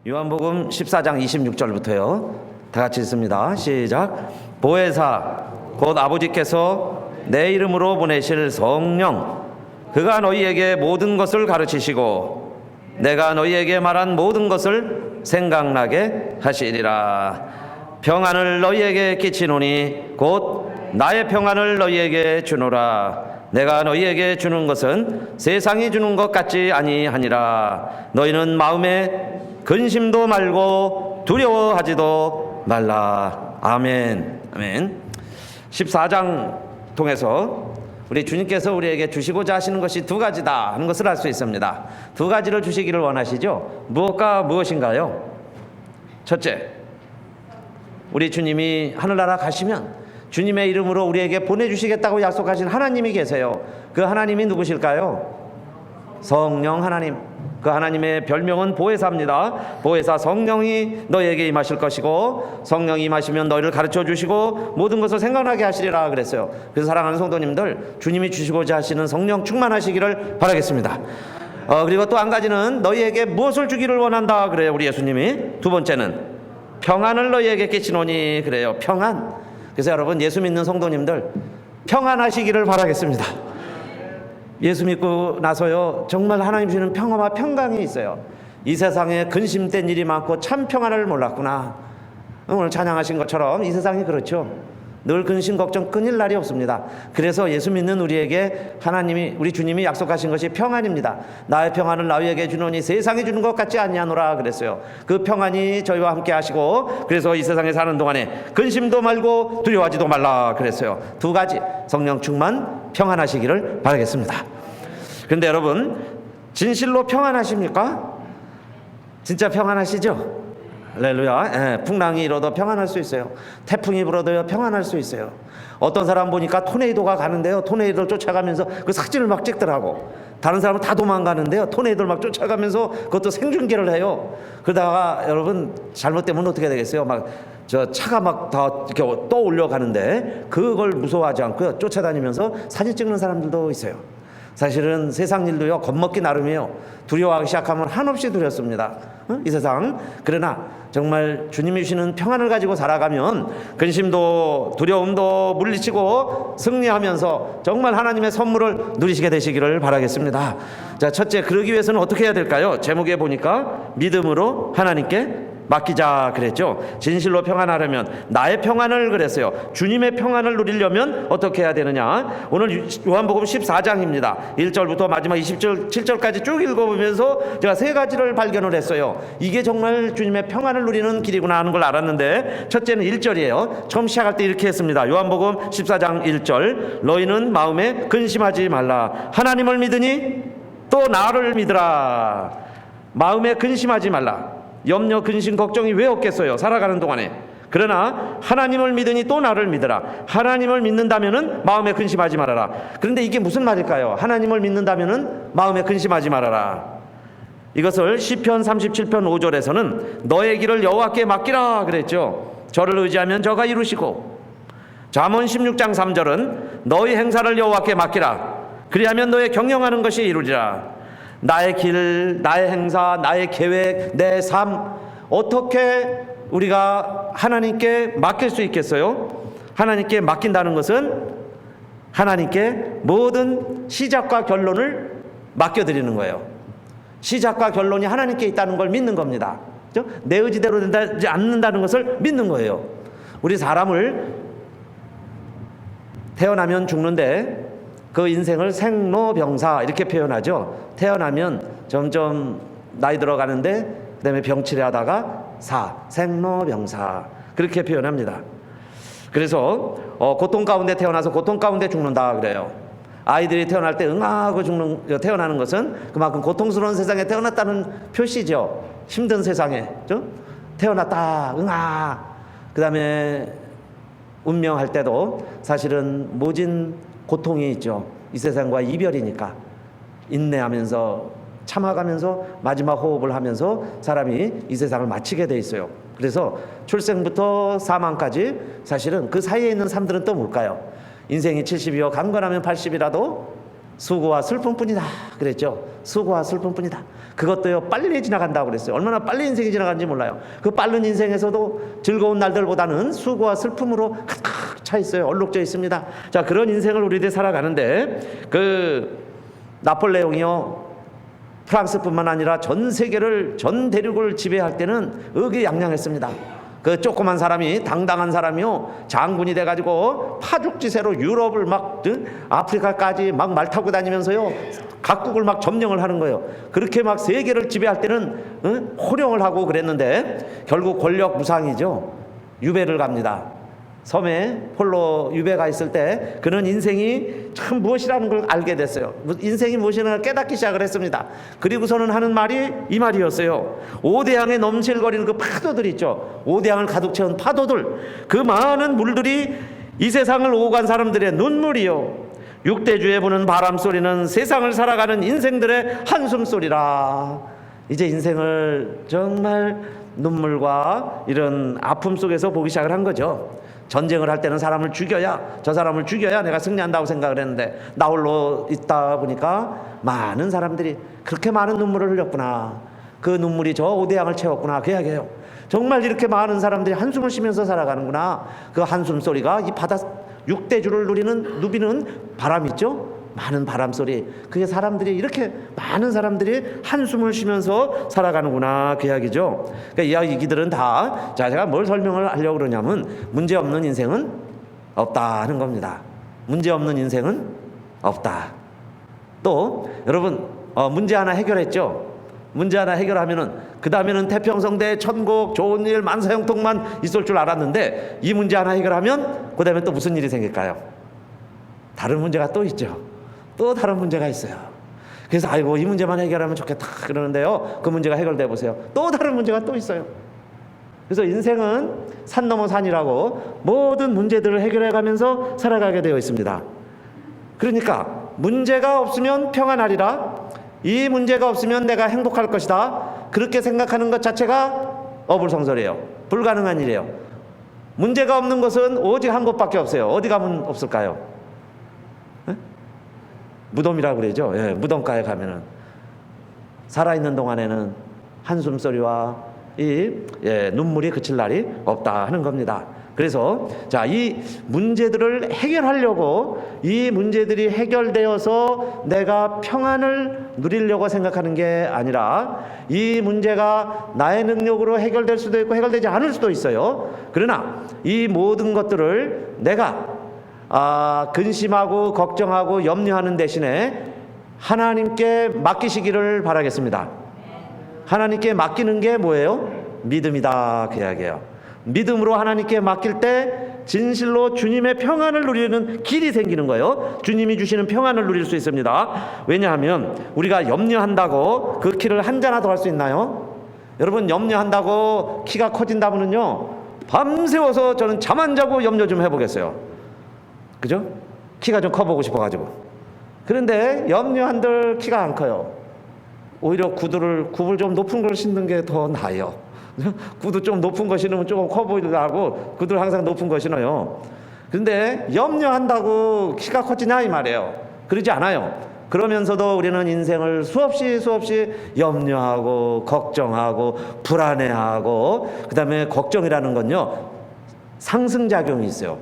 요한복음 14장 26절부터요. 다 같이 읽습니다. 시작. 보혜사 곧 아버지께서 내 이름으로 보내실 성령, 그가 너희에게 모든 것을 가르치시고 내가 너희에게 말한 모든 것을 생각나게 하시리라. 평안을 너희에게 끼치노니 곧 나의 평안을 너희에게 주노라. 내가 너희에게 주는 것은 세상이 주는 것 같지 아니하니라. 너희는 마음에 근심도 말고 두려워하지도 말라. 아멘. 아멘. 14장 통해서 우리 주님께서 우리에게 주시고자 하시는 것이 두 가지다 하는 것을 알 수 있습니다. 두 가지를 주시기를 원하시죠. 무엇과 무엇인가요? 첫째, 우리 주님이 하늘나라 가시면 주님의 이름으로 우리에게 보내주시겠다고 약속하신 하나님이 계세요. 그 하나님이 누구실까요? 성령 하나님. 그 하나님의 별명은 보혜사입니다. 보혜사 성령이 너희에게 임하실 것이고 성령이 임하시면 너희를 가르쳐 주시고 모든 것을 생각나게 하시리라 그랬어요. 그래서 사랑하는 성도님들, 주님이 주시고자 하시는 성령 충만하시기를 바라겠습니다. 그리고 또 한 가지는 너희에게 무엇을 주기를 원한다 그래요, 우리 예수님이. 두 번째는 평안을 너희에게 끼치노니 그래요. 평안. 그래서 여러분, 예수 믿는 성도님들 평안하시기를 바라겠습니다. 예수 믿고 나서요, 정말 하나님 주시는 평화와 평강이 있어요. 이 세상에 근심된 일이 많고 참 평안을 몰랐구나. 오늘 찬양하신 것처럼 이 세상이 그렇죠. 늘 근심 걱정 끊일 날이 없습니다. 그래서 예수 믿는 우리에게 하나님이, 우리 주님이 약속하신 것이 평안입니다. 나의 평안을 너희에게 주노니 세상이 주는 것 같지 아니하노라 그랬어요. 그 평안이 저희와 함께 하시고, 그래서 이 세상에 사는 동안에 근심도 말고 두려워하지도 말라 그랬어요. 두 가지 성령 충만 평안하시기를 바라겠습니다. 그런데 여러분, 진실로 평안하십니까? 진짜 평안하시죠? 할렐루야. 풍랑이 일어도 평안할 수 있어요. 태풍이 불어도 평안할 수 있어요. 어떤 사람 보니까 토네이도가 가는데요, 토네이도를 쫓아가면서 그 사진을 막 찍더라고. 다른 사람은 다 도망가는데요, 토네이도를 막 쫓아가면서 그것도 생중계를 해요. 그러다가 여러분 잘못되면 어떻게 되겠어요? 막 저 차가 막 다 이렇게 떠올려 가는데 그걸 무서워하지 않고 쫓아다니면서 사진 찍는 사람들도 있어요. 사실은 세상 일도요, 겁먹기 나름이에요. 두려워하기 시작하면 한없이 두렵습니다. 이 세상. 그러나 정말 주님이 주시는 평안을 가지고 살아가면 근심도 두려움도 물리치고 승리하면서 정말 하나님의 선물을 누리시게 되시기를 바라겠습니다. 자, 첫째, 그러기 위해서는 어떻게 해야 될까요? 제목에 보니까 믿음으로 하나님께 맡기자 그랬죠. 진실로 평안하려면 나의 평안을 그랬어요. 주님의 평안을 누리려면 어떻게 해야 되느냐? 오늘 요한복음 14장입니다. 1절부터 마지막 27절까지 쭉 읽어보면서 제가 세 가지를 발견을 했어요. 이게 정말 주님의 평안을 누리는 길이구나 하는 걸 알았는데, 첫째는 1절이에요. 처음 시작할 때 이렇게 했습니다. 요한복음 14장 1절. 너희는 마음에 근심하지 말라. 하나님을 믿으니 또 나를 믿으라. 마음에 근심하지 말라. 염려, 근심, 걱정이 왜 없겠어요, 살아가는 동안에. 그러나 하나님을 믿으니 또 나를 믿으라. 하나님을 믿는다면은 마음에 근심하지 말아라. 그런데 이게 무슨 말일까요? 하나님을 믿는다면은 마음에 근심하지 말아라. 이것을 시편 37편 5절에서는 너의 길을 여호와께 맡기라 그랬죠. 저를 의지하면 저가 이루시고, 잠언 16장 3절은 너의 행사를 여호와께 맡기라. 그리하면 너의 경영하는 것이 이루리라. 나의 길, 나의 행사, 나의 계획, 내 삶, 어떻게 우리가 하나님께 맡길 수 있겠어요? 하나님께 맡긴다는 것은 하나님께 모든 시작과 결론을 맡겨드리는 거예요. 시작과 결론이 하나님께 있다는 걸 믿는 겁니다. 그렇죠? 내 의지대로 되지 않는다는 것을 믿는 거예요. 우리 사람을 태어나면 죽는데 그 인생을 생로병사 이렇게 표현하죠. 태어나면 점점 나이 들어가는데 그 다음에 병치레 하다가 생로병사 그렇게 표현합니다. 그래서 고통 가운데 태어나서 고통 가운데 죽는다 그래요. 아이들이 태어날 때 응아하고 태어나는 것은 그만큼 고통스러운 세상에 태어났다는 표시죠. 힘든 세상에, 그렇죠? 태어났다 응아. 그 다음에 운명할 때도 사실은 모진 고통이 있죠. 이 세상과 이별이니까 인내하면서 참아가면서 마지막 호흡을 하면서 사람이 이 세상을 마치게 돼 있어요. 그래서 출생부터 사망까지 사실은 그 사이에 있는 삶들은 또 뭘까요? 인생이 70이요 강건하면 80이라도 수고와 슬픔뿐이다 그랬죠. 수고와 슬픔뿐이다. 그것도요 빨리 지나간다고 그랬어요. 얼마나 빨리 인생이 지나가는지 몰라요. 그 빠른 인생에서도 즐거운 날들보다는 수고와 슬픔으로 가득 차 있어요. 얼룩져 있습니다. 자, 그런 인생을 우리들이 살아가는데 그 나폴레옹이요 프랑스뿐만 아니라 전 세계를, 전 대륙을 지배할 때는 의기양양했습니다. 그 조그만 사람이, 당당한 사람이요 장군이 돼가지고 파죽지세로 유럽을 막 아프리카까지 막 말 타고 다니면서요 각국을 막 점령을 하는 거예요. 그렇게 막 세계를 지배할 때는 호령을 하고 그랬는데 결국 권력 무상이죠. 유배를 갑니다. 섬에 홀로 유배가 있을 때 그는 인생이 참 무엇이라는 걸 알게 됐어요. 인생이 무엇이라는 걸 깨닫기 시작을 했습니다. 그리고서는 하는 말이 이 말이었어요. 오대양에 넘실거리는 그 파도들 있죠. 오대양을 가득 채운 파도들, 그 많은 물들이 이 세상을 오고 간 사람들의 눈물이요, 육대주에 부는 바람 소리는 세상을 살아가는 인생들의 한숨 소리라. 이제 인생을 정말 눈물과 이런 아픔 속에서 보기 시작을 한 거죠. 전쟁을 할 때는 사람을 죽여야, 저 사람을 죽여야 내가 승리한다고 생각을 했는데 나 홀로 있다 보니까 많은 사람들이 그렇게 많은 눈물을 흘렸구나. 그 눈물이 저 오대양을 채웠구나. 그 이야기예요. 정말 이렇게 많은 사람들이 한숨을 쉬면서 살아가는구나. 그 한숨 소리가 이 바다 육대주를 누비는 바람 있죠. 많은 바람 소리, 그게 사람들이 이렇게 많은 사람들이 한숨을 쉬면서 살아가는구나, 그 이야기죠. 그러니까 이 이야기들은 다, 자, 제가 뭘 설명을 하려고 그러냐면 문제 없는 인생은 없다는 겁니다. 문제 없는 인생은 없다. 또 여러분 문제 하나 해결했죠. 문제 하나 해결하면은 그 다음에는 태평성대, 천국, 좋은 일, 만사형통만 있을 줄 알았는데 이 문제 하나 해결하면 그 다음에 또 무슨 일이 생길까요? 다른 문제가 또 있죠. 또 다른 문제가 있어요. 그래서 아이고 이 문제만 해결하면 좋겠다 그러는데요, 그 문제가 해결돼 보세요. 또 다른 문제가 또 있어요. 그래서 인생은 산 넘어 산이라고 모든 문제들을 해결해 가면서 살아가게 되어 있습니다. 그러니까 문제가 없으면 평안하리라, 이 문제가 없으면 내가 행복할 것이다, 그렇게 생각하는 것 자체가 어불성설이에요. 불가능한 일이에요. 문제가 없는 것은 오직 한 곳밖에 없어요. 어디 가면 없을까요? 무덤이라고 그러죠. 예, 무덤가에 가면은 살아있는 동안에는 한숨소리와 이 눈물이 그칠 날이 없다 하는 겁니다. 그래서 자, 이 문제들을 해결하려고, 이 문제들이 해결되어서 내가 평안을 누리려고 생각하는 게 아니라 이 문제가 나의 능력으로 해결될 수도 있고 해결되지 않을 수도 있어요. 그러나 이 모든 것들을 내가 근심하고 걱정하고 염려하는 대신에 하나님께 맡기시기를 바라겠습니다. 하나님께 맡기는 게 뭐예요? 믿음이다, 그 이야기예요. 믿음으로 하나님께 맡길 때 진실로 주님의 평안을 누리는 길이 생기는 거예요. 주님이 주시는 평안을 누릴 수 있습니다. 왜냐하면 우리가 염려한다고 그 키를 한 자나 더 할 수 있나요? 여러분, 염려한다고 키가 커진다면요 밤새워서 저는 잠 안 자고 염려 좀 해보겠어요. 그죠? 키가 좀 커보고 싶어가지고. 그런데 염려한들 키가 안 커요. 오히려 굽을 좀 높은 걸 신는 게 더 나아요. 구두 좀 높은 거 신으면 조금 커 보이려고 구두를 항상 높은 거 신어요. 그런데 염려한다고 키가 커지냐 이 말이에요. 그러지 않아요. 그러면서도 우리는 인생을 수없이 염려하고 걱정하고 불안해하고, 그 다음에 걱정이라는 건요 상승작용이 있어요.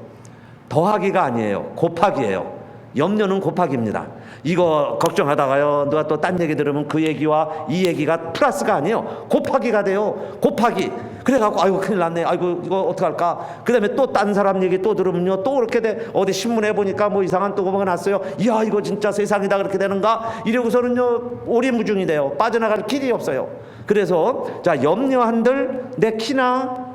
더하기가 아니에요. 곱하기예요. 염려는 곱하기입니다. 이거 걱정하다가요 누가 또 딴 얘기 들으면 그 얘기와 이 얘기가 플러스가 아니에요. 곱하기가 돼요. 곱하기. 그래갖고 아이고 큰일 났네, 아이고 이거 어떡할까. 그 다음에 또 딴 사람 얘기 또 들으면요 또 그렇게 돼. 어디 신문에 보니까 뭐 이상한 또 뭐가 났어요. 이야 이거 진짜 세상이다 그렇게 되는가. 이러고서는요 오리무중이 돼요. 빠져나갈 길이 없어요. 그래서 자, 염려한들 내 키나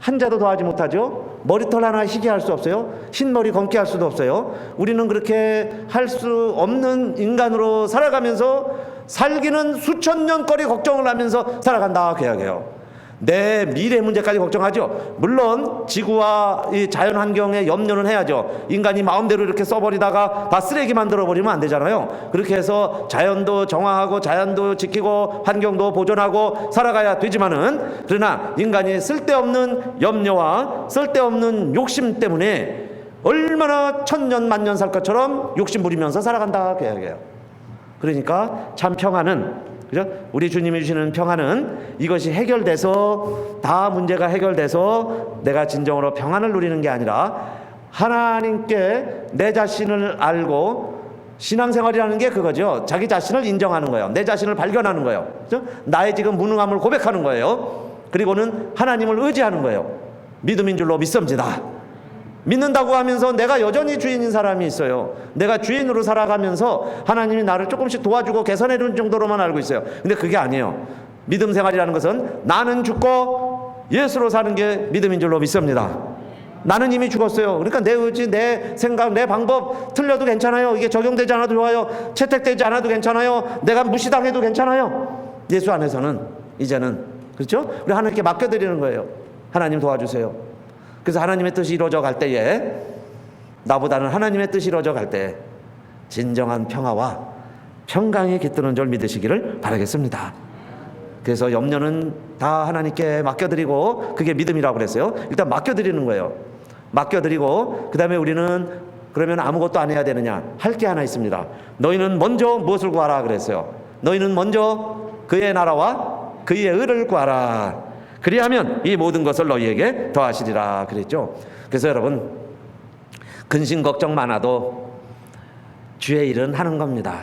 한 자도 더하지 못하죠. 머리털 하나 희게 할 수 없어요. 흰머리 검게 할 수도 없어요. 우리는 그렇게 할 수 없는 인간으로 살아가면서 살기는 수천 년거리 걱정을 하면서 살아간다, 그 이야기예요. 내 미래 문제까지 걱정하죠. 물론 지구와 이 자연 환경에 염려는 해야죠. 인간이 마음대로 이렇게 써버리다가 다 쓰레기 만들어 버리면 안 되잖아요. 그렇게 해서 자연도 정화하고 자연도 지키고 환경도 보존하고 살아가야 되지만은, 그러나 인간이 쓸데없는 염려와 쓸데없는 욕심 때문에 얼마나 천년 만년 살 것처럼 욕심 부리면서 살아간다 그 이야기예요. 그러니까 참 평안은, 그죠? 우리 주님이 주시는 평안은 이것이 해결돼서, 다 문제가 해결돼서 내가 진정으로 평안을 누리는 게 아니라 하나님께 내 자신을 알고, 신앙생활이라는 게 그거죠. 자기 자신을 인정하는 거예요. 내 자신을 발견하는 거예요. 그죠? 나의 지금 무능함을 고백하는 거예요. 그리고는 하나님을 의지하는 거예요. 믿음인 줄로 믿습니다. 믿는다고 하면서 내가 여전히 주인인 사람이 있어요. 내가 주인으로 살아가면서 하나님이 나를 조금씩 도와주고 개선해 주는 정도로만 알고 있어요. 근데 그게 아니에요. 믿음 생활이라는 것은 나는 죽고 예수로 사는 게 믿음인 줄로 믿습니다. 나는 이미 죽었어요. 그러니까 내 의지, 내 생각, 내 방법 틀려도 괜찮아요. 이게 적용되지 않아도 좋아요. 채택되지 않아도 괜찮아요. 내가 무시당해도 괜찮아요. 예수 안에서는 이제는, 그렇죠? 우리 하나님께 맡겨드리는 거예요. 하나님 도와주세요. 그래서 하나님의 뜻이 이루어져 갈 때에, 나보다는 하나님의 뜻이 이루어져 갈 때 진정한 평화와 평강이 깃드는 줄 믿으시기를 바라겠습니다. 그래서 염려는 다 하나님께 맡겨드리고, 그게 믿음이라고 그랬어요. 일단 맡겨드리는 거예요. 맡겨드리고 그 다음에 우리는 그러면 아무것도 안 해야 되느냐? 할 게 하나 있습니다. 너희는 먼저 무엇을 구하라 그랬어요. 너희는 먼저 그의 나라와 그의 의를 구하라. 그리하면 이 모든 것을 너희에게 더하시리라 그랬죠. 그래서 여러분, 근심 걱정 많아도 주의 일은 하는 겁니다.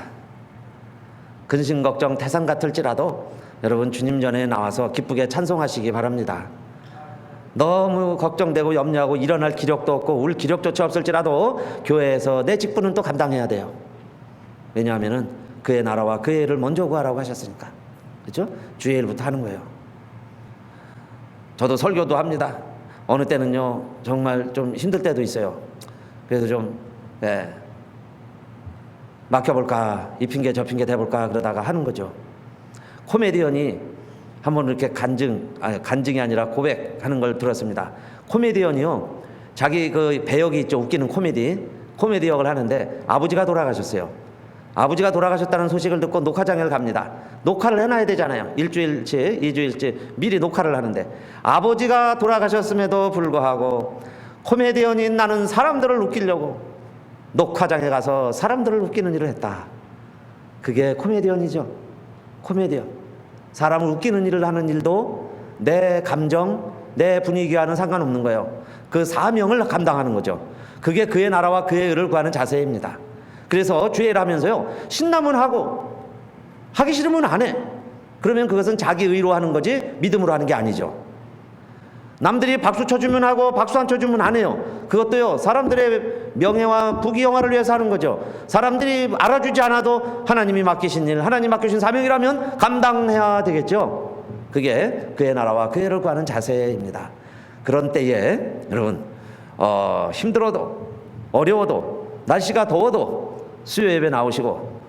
근심 걱정 태산 같을지라도 여러분 주님 전에 나와서 기쁘게 찬송하시기 바랍니다. 너무 걱정되고 염려하고 일어날 기력도 없고 울 기력조차 없을지라도 교회에서 내 직분은 또 감당해야 돼요. 왜냐하면 그의 나라와 그의 일을 먼저 구하라고 하셨으니까. 그렇죠? 주의 일부터 하는 거예요. 저도 설교도 합니다. 어느 때는요 정말 좀 힘들 때도 있어요. 그래서 좀 맡겨볼까, 이 핑계 저 핑계 대볼까 그러다가 하는 거죠. 코미디언이 한번 이렇게 간증이 아니라 고백하는 걸 들었습니다. 코미디언이요, 자기 그 배역이 있죠. 웃기는 코미디 역을 하는데 아버지가 돌아가셨어요. 아버지가 돌아가셨다는 소식을 듣고 녹화장을 갑니다. 녹화를 해놔야 되잖아요. 일주일치, 2주일치 미리 녹화를 하는데, 아버지가 돌아가셨음에도 불구하고 코미디언인 나는 사람들을 웃기려고 녹화장에 가서 사람들을 웃기는 일을 했다. 그게 코미디언이죠. 코미디언. 사람을 웃기는 일을 하는 일도 내 감정, 내 분위기와는 상관없는 거예요. 그 사명을 감당하는 거죠. 그게 그의 나라와 그의 의를 구하는 자세입니다. 그래서 주의 일 하면서요, 신나면 하고 하기 싫으면 안 해. 그러면 그것은 자기 의로 하는 거지 믿음으로 하는 게 아니죠. 남들이 박수 쳐주면 하고 박수 안 쳐주면 안 해요. 그것도요 사람들의 명예와 부귀영화를 위해서 하는 거죠. 사람들이 알아주지 않아도 하나님이 맡기신 일, 하나님 맡기신 사명이라면 감당해야 되겠죠. 그게 그의 나라와 그의 의를 구하는 자세입니다. 그런 때에 여러분 힘들어도 어려워도 날씨가 더워도 수요 예배 나오시고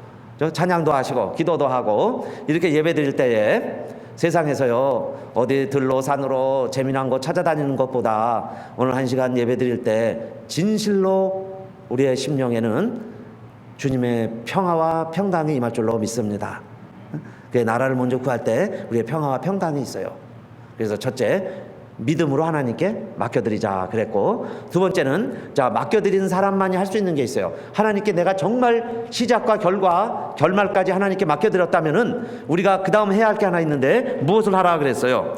찬양도 하시고 기도도 하고 이렇게 예배 드릴 때에 세상에서요 어디 들로 산으로 재미난 곳 찾아다니는 것보다 오늘 1시간 예배 드릴 때 진실로 우리의 심령에는 주님의 평화와 평강이 임할 줄로 믿습니다. 그 나라를 먼저 구할 때 우리의 평화와 평강이 있어요. 그래서 첫째, 믿음으로 하나님께 맡겨드리자 그랬고, 두 번째는 자 맡겨드리는 사람만이 할 수 있는 게 있어요. 하나님께 내가 정말 시작과 결말까지 하나님께 맡겨드렸다면은 우리가 그 다음 해야 할 게 하나 있는데 무엇을 하라 그랬어요?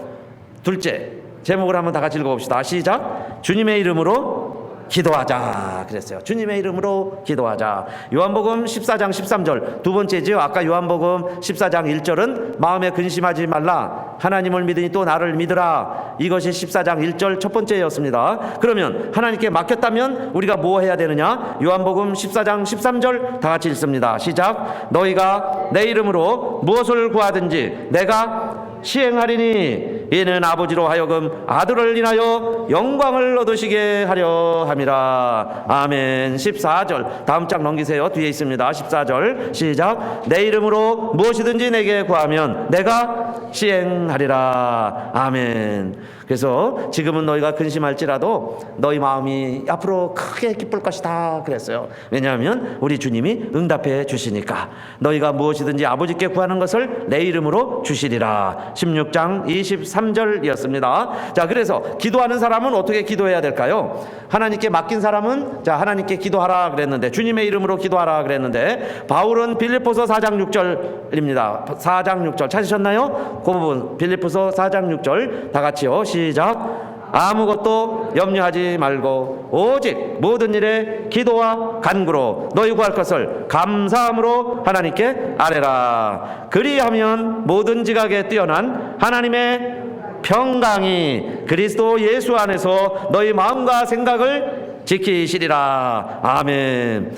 둘째, 제목을 한번 다 같이 읽어봅시다. 시작. 주님의 이름으로 기도하자 그랬어요. 주님의 이름으로 기도하자. 요한복음 14장 13절 두 번째지요. 아까 요한복음 14장 1절은 마음에 근심하지 말라, 하나님을 믿으니 또 나를 믿으라. 이것이 14장 1절 첫 번째였습니다. 그러면 하나님께 맡겼다면 우리가 뭐 해야 되느냐? 요한복음 14장 13절 다 같이 읽습니다. 시작. 너희가 내 이름으로 무엇을 구하든지 내가 시행하리니 이는 아버지로 하여금 아들을 인하여 영광을 얻으시게 하려 함이라. 아멘. 14절 다음 장 넘기세요. 뒤에 있습니다. 14절 시작. 내 이름으로 무엇이든지 내게 구하면 내가 시행하리라. 아멘. 그래서 지금은 너희가 근심할지라도 너희 마음이 앞으로 크게 기쁠 것이다 그랬어요. 왜냐하면 우리 주님이 응답해 주시니까. 너희가 무엇이든지 아버지께 구하는 것을 내 이름으로 주시리라. 16장 24 3절이었습니다. 자, 그래서 기도하는 사람은 어떻게 기도해야 될까요? 하나님께 맡긴 사람은 자, 하나님께 기도하라 그랬는데, 주님의 이름으로 기도하라 그랬는데, 바울은 빌립보서 4장 6절입니다. 4장 6절 찾으셨나요? 그 부분 빌립보서 4장 6절 다 같이요. 시작. 아무것도 염려하지 말고 오직 모든 일에 기도와 간구로 너희 구할 것을 감사함으로 하나님께 아뢰라. 그리하면 모든 지각에 뛰어난 하나님의 평강이 그리스도 예수 안에서 너희 마음과 생각을 지키시리라. 아멘.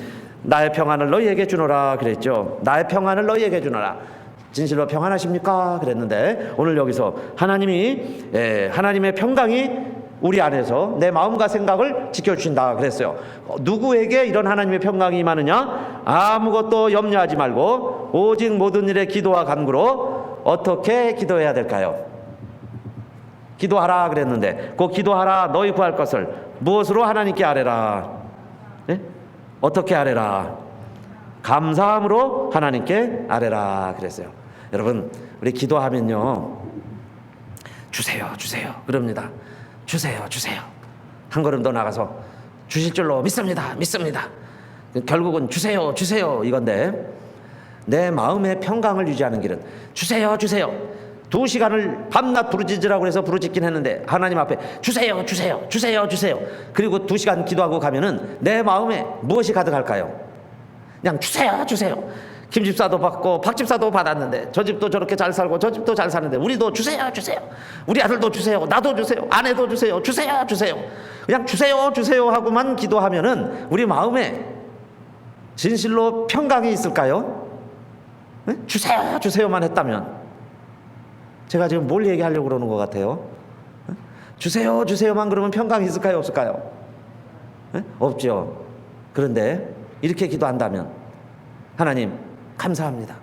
나의 평안을 너희에게 주노라 그랬죠. 나의 평안을 너희에게 주노라. 진실로 평안하십니까? 그랬는데 오늘 여기서 하나님의 평강이 우리 안에서 내 마음과 생각을 지켜주신다 그랬어요. 누구에게 이런 하나님의 평강이 임하느냐? 아무것도 염려하지 말고 오직 모든 일에 기도와 간구로 어떻게 기도해야 될까요? 기도하라 그랬는데 그 기도하라 너희 구할 것을 무엇으로 하나님께 아뢰라. 네? 어떻게 아뢰라? 감사함으로 하나님께 아뢰라 그랬어요. 여러분, 우리 기도하면요, 주세요 그럽니다. 주세요 한 걸음 더 나가서 주실 줄로 믿습니다. 결국은 주세요 이건데, 내 마음의 평강을 유지하는 길은 주세요 2시간을 밤낮 부르짖으라고 해서 부르짖긴 했는데 하나님 앞에 주세요 그리고 2시간 기도하고 가면은 내 마음에 무엇이 가득할까요? 그냥 주세요. 김 집사도 받고 박 집사도 받았는데 저 집도 저렇게 잘 살고 저 집도 잘 사는데 우리도 주세요. 우리 아들도 주세요. 나도 주세요. 아내도 주세요. 주세요. 그냥 주세요 하고만 기도하면은 우리 마음에 진실로 평강이 있을까요? 네? 주세요만 했다면. 제가 지금 뭘 얘기하려고 그러는 것 같아요? 네? 주세요만 그러면 평강이 있을까요? 없을까요? 네? 없죠. 그런데 이렇게 기도한다면 하나님 감사합니다.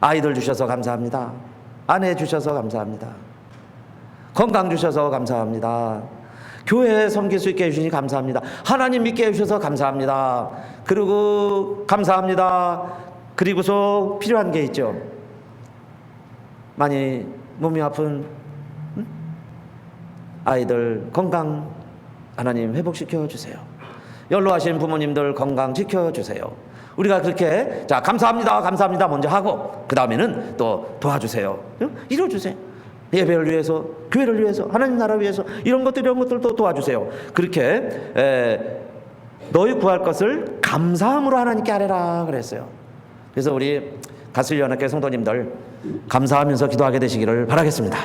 아이들 주셔서 감사합니다. 아내 주셔서 감사합니다. 건강 주셔서 감사합니다. 교회 섬길 수 있게 해주시니 감사합니다. 하나님 믿게 해주셔서 감사합니다. 그리고 감사합니다. 그리고서 필요한 게 있죠. 많이 몸이 아픈 아이들 건강 하나님 회복시켜 주세요. 연로하신 부모님들 건강 지켜주세요. 우리가 그렇게 자 감사합니다 먼저 하고 그 다음에는 또 도와주세요. 이뤄주세요. 예배를 위해서, 교회를 위해서, 하나님 나라 위해서 이런 것들도 도와주세요. 그렇게 너희 구할 것을 감사함으로 하나님께 아뢰라 그랬어요. 그래서 우리 가슬연합회 성도님들 감사하면서 기도하게 되시기를 바라겠습니다.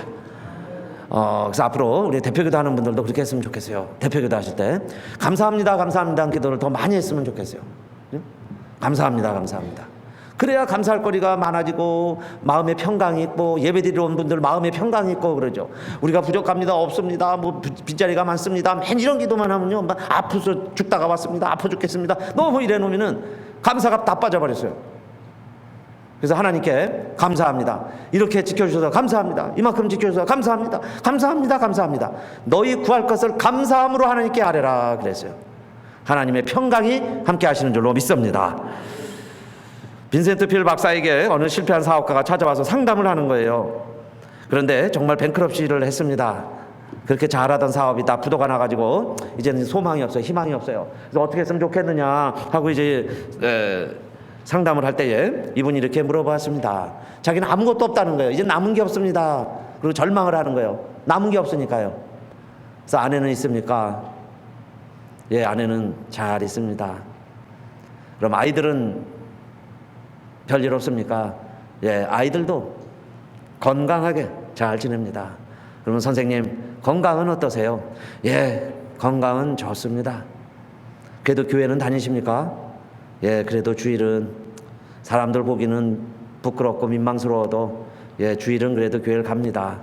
그래서 앞으로 우리 대표기도 하는 분들도 그렇게 했으면 좋겠어요. 대표기도 하실 때 감사합니다 하는 기도를 더 많이 했으면 좋겠어요. 감사합니다. 그래야 감사할 거리가 많아지고 마음의 평강이 있고 예배드리러 온 분들 마음의 평강이 있고 그러죠. 우리가 부족합니다, 없습니다, 뭐 빚자리가 많습니다, 맨 이런 기도만 하면요, 막 아파서 죽다가 왔습니다, 아파 죽겠습니다, 너무 이래 놓으면은 감사가 다 빠져버렸어요. 그래서 하나님께 감사합니다. 이렇게 지켜주셔서 감사합니다. 이만큼 지켜주셔서 감사합니다. 너희 구할 것을 감사함으로 하나님께 아뢰라 그랬어요. 하나님의 평강이 함께 하시는 줄로 믿습니다. 빈센트 필 박사에게 어느 실패한 사업가가 찾아와서 상담을 하는 거예요. 그런데 정말 뱅크럽시를 했습니다. 그렇게 잘하던 사업이 다 부도가 나가지고 이제는 소망이 없어요. 희망이 없어요. 그래서 어떻게 했으면 좋겠느냐 하고 이제 상담을 할 때에 이분이 이렇게 물어봤습니다. 자기는 아무것도 없다는 거예요. 이제 남은 게 없습니다. 그리고 절망을 하는 거예요. 남은 게 없으니까요. 그래서 아내는 있습니까? 예, 아내는 잘 있습니다. 그럼 아이들은 별일 없습니까? 예, 아이들도 건강하게 잘 지냅니다. 그러면 선생님, 건강은 어떠세요? 예, 건강은 좋습니다. 그래도 교회는 다니십니까? 예, 그래도 주일은 사람들 보기는 부끄럽고 민망스러워도 예, 주일은 그래도 교회를 갑니다.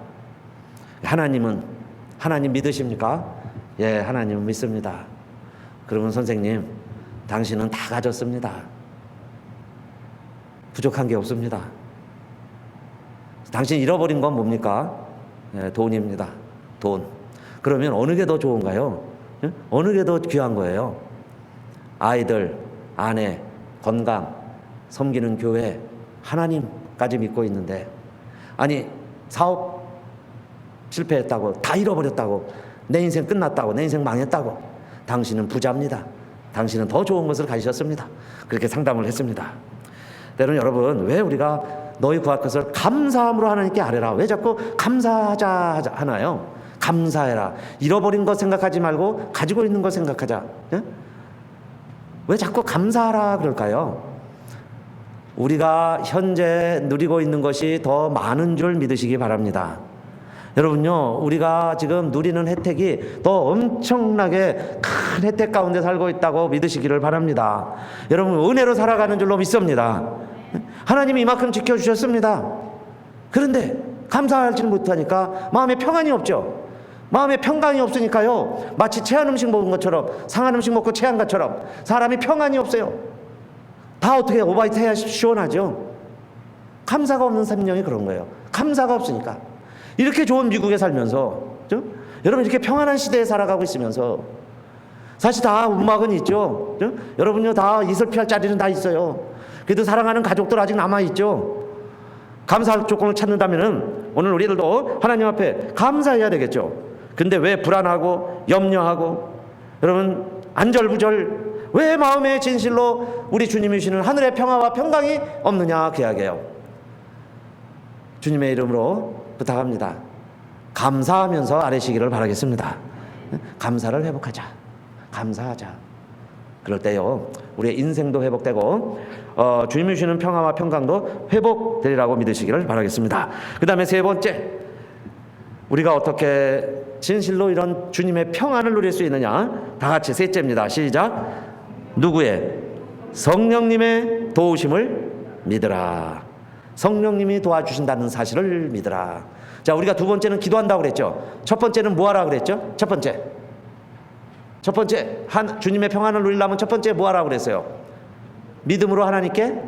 하나님 믿으십니까? 예, 하나님은 믿습니다. 그러면 선생님, 당신은 다 가졌습니다. 부족한 게 없습니다. 당신 잃어버린 건 뭡니까? 예, 돈입니다. 돈. 그러면 어느 게 더 좋은가요? 예? 어느 게 더 귀한 거예요? 아이들, 아내, 건강, 섬기는 교회, 하나님까지 믿고 있는데, 아니 사업 실패했다고, 다 잃어버렸다고, 내 인생 끝났다고, 내 인생 망했다고. 당신은 부자입니다. 당신은 더 좋은 것을 가지셨습니다. 그렇게 상담을 했습니다. 때로는 여러분, 왜 우리가 너희 구할 것을 감사함으로 하나님께 아뢰라, 왜 자꾸 감사하자 하나요? 감사해라. 잃어버린 것 생각하지 말고 가지고 있는 것 생각하자. 예? 왜 자꾸 감사하라 그럴까요? 우리가 현재 누리고 있는 것이 더 많은 줄 믿으시기 바랍니다. 여러분요, 우리가 지금 누리는 혜택이 더 엄청나게 큰 혜택 가운데 살고 있다고 믿으시기를 바랍니다. 여러분, 은혜로 살아가는 줄로 믿습니다. 하나님이 이만큼 지켜주셨습니다. 그런데 감사하지 못하니까 마음에 평안이 없죠. 마음에 평강이 없으니까요, 마치 체한 음식 먹은 것처럼, 상한 음식 먹고 체한 것처럼 사람이 평안이 없어요. 다 어떻게 오바이트 해야 시원하죠. 감사가 없는 생명이 그런 거예요. 감사가 없으니까. 이렇게 좋은 미국에 살면서, 그렇죠? 여러분, 이렇게 평안한 시대에 살아가고 있으면서 사실 다 움막은 있죠. 그렇죠? 여러분요, 다 이슬 피할 자리는 다 있어요. 그래도 사랑하는 가족들 아직 남아있죠. 감사할 조건을 찾는다면은 오늘 우리들도 하나님 앞에 감사해야 되겠죠. 근데 왜 불안하고 염려하고, 여러분, 안절부절, 왜 마음의 진실로 우리 주님이 주시는 하늘의 평화와 평강이 없느냐 그 이야기예요. 주님의 이름으로 부탁합니다. 감사하면서 아뢰시기를 바라겠습니다. 감사를 회복하자. 감사하자. 그럴 때요, 우리의 인생도 회복되고 주님이 주시는 평화와 평강도 회복되리라고 믿으시기를 바라겠습니다. 그 다음에 세 번째, 우리가 어떻게 진실로 이런 주님의 평안을 누릴 수 있느냐. 다 같이 셋째입니다. 시작. 누구의? 성령님의 도우심을 믿으라. 성령님이 도와주신다는 사실을 믿으라. 자, 우리가 두 번째는 기도한다고 그랬죠. 첫 번째는 뭐하라 그랬죠? 첫 번째 주님의 평안을 누리려면 첫 번째 뭐하라고 그랬어요? 믿음으로 하나님께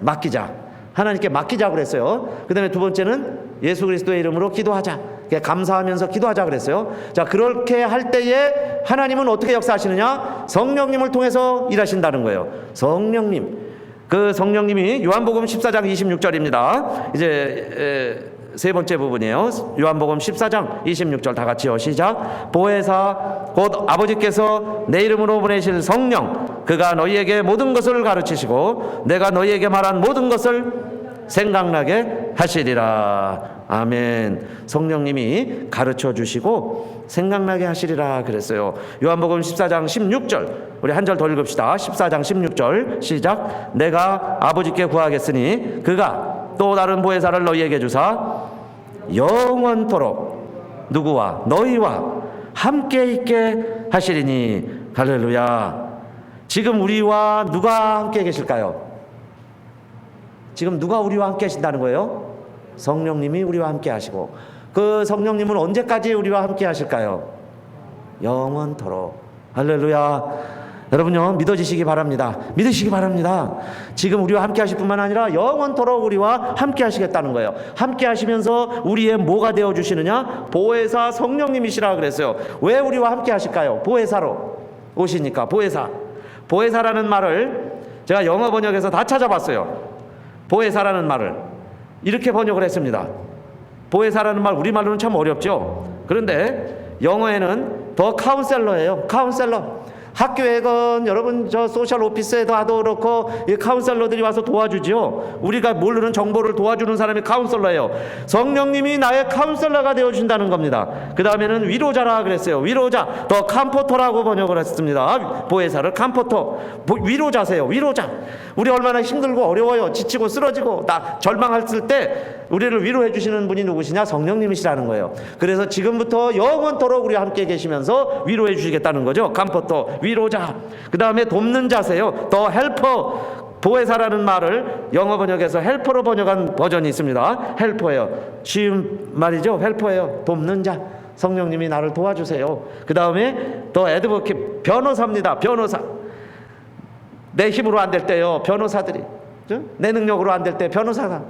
맡기자. 하나님께 맡기자고 그랬어요. 그 다음에 두 번째는 예수 그리스도의 이름으로 기도하자. 감사하면서 기도하자 그랬어요. 자, 그렇게 할 때에 하나님은 어떻게 역사하시느냐? 성령님을 통해서 일하신다는 거예요. 성령님. 그 성령님이 요한복음 14장 26절입니다. 이제 세 번째 부분이에요. 요한복음 14장 26절 다 같이요. 시작. 보혜사 곧 아버지께서 내 이름으로 보내실 성령, 그가 너희에게 모든 것을 가르치시고 내가 너희에게 말한 모든 것을 생각나게 하시리라. 아멘. 성령님이 가르쳐 주시고 생각나게 하시리라 그랬어요. 요한복음 14장 16절, 우리 한 절 더 읽읍시다. 14장 16절 시작. 내가 아버지께 구하겠으니 그가 또 다른 보혜사를 너희에게 주사 영원토록 누구와? 너희와 함께 있게 하시리니. 할렐루야. 지금 우리와 누가 함께 계실까요? 지금 누가 우리와 함께 하신다는 거예요? 성령님이 우리와 함께 하시고, 그 성령님은 언제까지 우리와 함께 하실까요? 영원토록. 할렐루야. 여러분요, 믿어지시기 바랍니다. 믿으시기 바랍니다. 지금 우리와 함께 하실 뿐만 아니라 영원토록 우리와 함께 하시겠다는 거예요. 함께 하시면서 우리의 뭐가 되어주시느냐? 보혜사 성령님이시라 그랬어요. 왜 우리와 함께 하실까요? 보혜사로 오시니까. 보혜사라는 말을 제가 영어 번역에서 다 찾아봤어요. 보혜사라는 말을 이렇게 번역을 했습니다. 보혜사라는 말 우리말로는 참 어렵죠. 그런데 영어에는 더 카운셀러예요. 카운셀러. 학교에건 여러분 저 소셜 오피스에도 하도 그렇고 이 카운셀러들이 와서 도와주죠. 우리가 모르는 정보를 도와주는 사람이 카운셀러예요. 성령님이 나의 카운셀러가 되어준다는 겁니다. 그 다음에는 위로자라 그랬어요. 위로자, 더 컴포터라고 번역을 했습니다. 보혜사를 컴포터, 위로자세요. 위로자. 우리 얼마나 힘들고 어려워요. 지치고 쓰러지고 나 절망했을 때 우리를 위로해 주시는 분이 누구시냐? 성령님이시라는 거예요. 그래서 지금부터 영원토록 우리와 함께 계시면서 위로해 주시겠다는 거죠. 컴포터, 위로자. 그 다음에 돕는 자세요. 더 헬퍼. 보혜사라는 말을 영어 번역에서 헬퍼로 번역한 버전이 있습니다. 헬퍼예요. 쉬운 말이죠. 헬퍼예요. 돕는 자. 성령님이 나를 도와주세요. 그 다음에 더 애드보킷, 변호사입니다. 변호사. 내 힘으로 안 될 때요, 변호사들이. 내 능력으로 안 될 때 변호사가.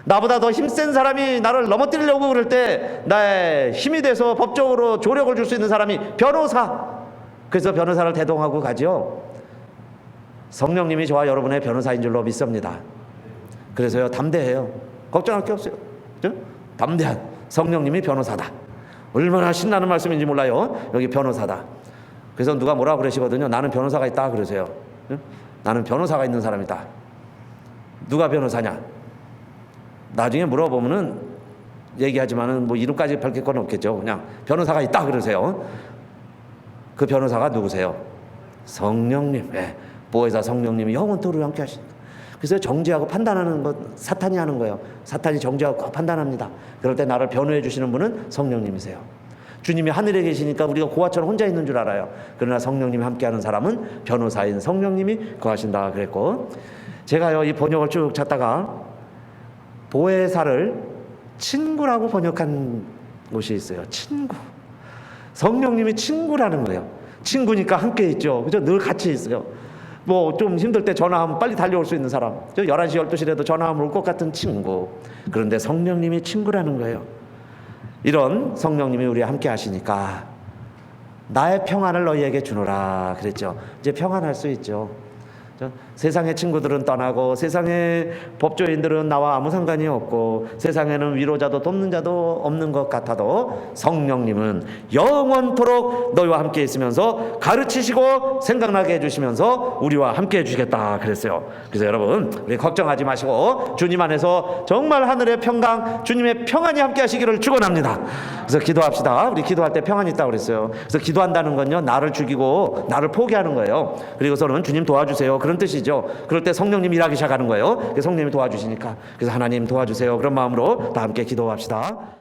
나보다 더 힘센 사람이 나를 넘어뜨리려고 그럴 때 나의 힘이 돼서 법적으로 조력을 줄 수 있는 사람이 변호사. 그래서 변호사를 대동하고 가죠. 성령님이 저와 여러분의 변호사인 줄로 믿습니다. 그래서요, 담대해요. 걱정할 게 없어요. 담대한 성령님이 변호사다. 얼마나 신나는 말씀인지 몰라요. 여기 변호사다. 그래서 누가 뭐라 그러시거든요. 나는 변호사가 있다 그러세요. 응? 나는 변호사가 있는 사람이다. 누가 변호사냐? 나중에 물어보면은 얘기하지만은 뭐 이름까지 밝힐 건 없겠죠. 그냥 변호사가 있다 그러세요. 그 변호사가 누구세요? 성령님. 예. 보혜사 성령님이 영원토록 함께 하신다. 그래서 정죄하고 판단하는 것 사탄이 하는 거예요. 사탄이 정죄하고 판단합니다. 그럴 때 나를 변호해 주시는 분은 성령님이세요. 주님이 하늘에 계시니까 우리가 고아처럼 혼자 있는 줄 알아요. 그러나 성령님이 함께하는 사람은 변호사인 성령님이 거하신다 그랬고, 제가요 이 번역을 쭉 찾다가 보혜사를 친구라고 번역한 곳이 있어요. 친구. 성령님이 친구라는 거예요. 친구니까 함께 있죠. 그죠? 늘 같이 있어요. 뭐 좀 힘들 때 전화하면 빨리 달려올 수 있는 사람. 11시 12시라도 전화하면 올 것 같은 친구. 그런데 성령님이 친구라는 거예요. 이런 성령님이 우리와 함께 하시니까 나의 평안을 너희에게 주노라 그랬죠. 이제 평안할 수 있죠. 세상의 친구들은 떠나고 세상의 법조인들은 나와 아무 상관이 없고 세상에는 위로자도 돕는 자도 없는 것 같아도 성령님은 영원토록 너희와 함께 있으면서 가르치시고 생각나게 해주시면서 우리와 함께 해주시겠다 그랬어요. 그래서 여러분 우리 걱정하지 마시고 주님 안에서 정말 하늘의 평강 주님의 평안이 함께 하시기를 축원합니다. 그래서 기도합시다. 우리 기도할 때 평안이 있다고 그랬어요. 그래서 기도한다는 건요 나를 죽이고 나를 포기하는 거예요. 그리고서는 주님 도와주세요 그런 뜻이죠. 그럴 때 성령님 일하기 시작하는 거예요. 성령님이 도와주시니까. 그래서 하나님 도와주세요 그런 마음으로 다 함께 기도합시다.